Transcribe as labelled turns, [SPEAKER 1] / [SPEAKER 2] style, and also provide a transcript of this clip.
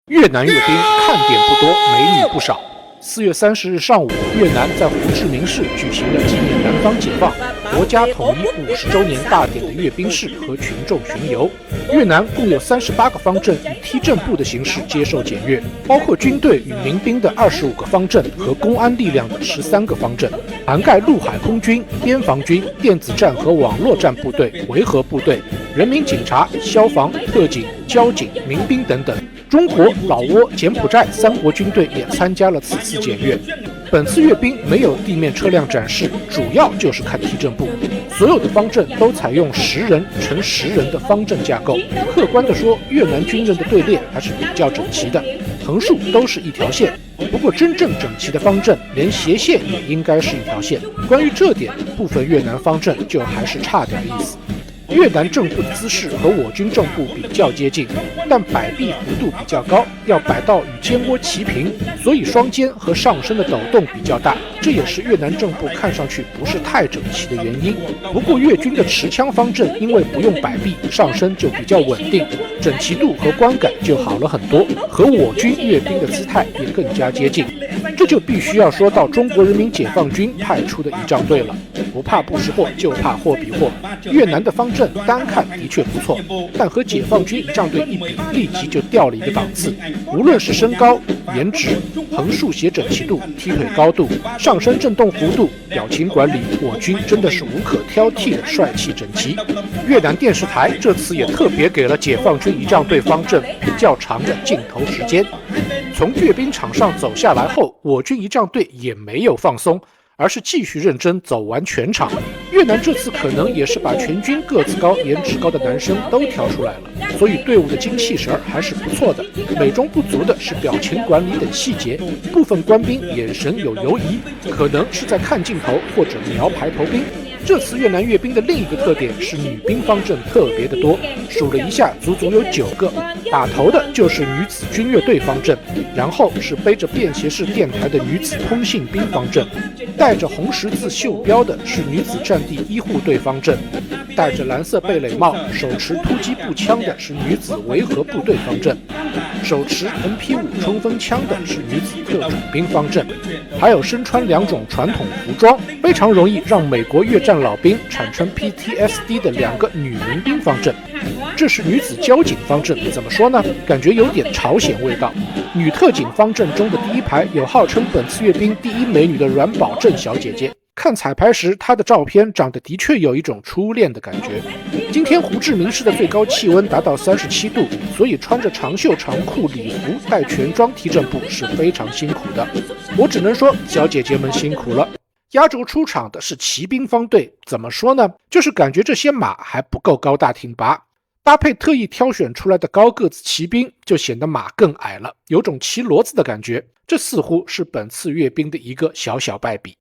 [SPEAKER 1] 越南阅兵看点不多，美女不少。4月30日上午，越南在胡志明市举行了纪念南方解放、国家统一50周年大典的阅兵式和群众巡游。越南共有38个方阵以梯阵部的形式接受检阅，包括军队与民兵的25个方阵和公安力量的13个方阵，涵盖陆海空军、边防军、电子战和网络战部队、维和部队、人民警察、消防、特警、交警、民兵等等。中国、老挝、柬埔寨3国军队也参加了此次检阅。本次阅兵没有地面车辆展示，主要就是看梯阵部。所有的方阵都采用10人乘10人的方阵架构。客观地说，越南军人的队列还是比较整齐的，横竖都是一条线。不过真正整齐的方阵，连斜线也应该是一条线。关于这点，部分越南方阵就还是差点意思。越南正部的姿势和我军正部比较接近，但摆臂弧度比较高，要摆到与肩窝齐平，所以双肩和上身的抖动比较大，这也是越南正部看上去不是太整齐的原因。不过越军的持枪方阵因为不用摆臂，上身就比较稳定，整齐度和观感就好了很多，和我军阅兵的姿态也更加接近。这就必须要说到中国人民解放军派出的仪仗队了，不怕不识货，就怕货比货。越南的方阵单看的确不错，但和解放军仪仗队一比，立即就掉了一个档次。无论是身高、颜值、横竖斜整齐度、踢腿高度、上身震动幅度、表情管理，我军真的是无可挑剔的帅气整齐。越南电视台这次也特别给了解放军仪仗队方阵比较长的镜头时间。从阅兵场上走下来后，我军仪仗队也没有放松，而是继续认真走完全场。越南这次可能也是把全军个子高、颜值高的男生都挑出来了，所以队伍的精气神还是不错的。美中不足的是表情管理等细节，部分官兵眼神有犹疑，可能是在看镜头或者瞄排头兵。这次越南阅兵的另一个特点是女兵方阵特别的多，数了一下，足足有9个。打头的就是女子军乐队方阵，然后是背着便携式电台的女子通信兵方阵，带着红十字袖标的是女子战地医护队方阵，戴着蓝色贝雷帽、手持突击步枪的是女子维和部队方阵，手持 MP5 冲锋枪的是女子特种兵方阵，还有身穿2种传统服装，非常容易让美国越战老兵产生 PTSD 的2个女民兵方阵。这是女子交警方阵，怎么说呢？感觉有点朝鲜味道。女特警方阵中的第一排有号称本次阅兵第1美女的阮宝正小姐姐。看彩排时，她的照片长得的确有一种初恋的感觉。今天胡志明市的最高气温达到37度，所以穿着长袖长裤礼服带全装踢正步是非常辛苦的。我只能说，小姐姐们辛苦了。压轴出场的是骑兵方队，怎么说呢？就是感觉这些马还不够高大挺拔，搭配特意挑选出来的高个子骑兵，就显得马更矮了，有种骑骡子的感觉。这似乎是本次阅兵的一个小小败笔。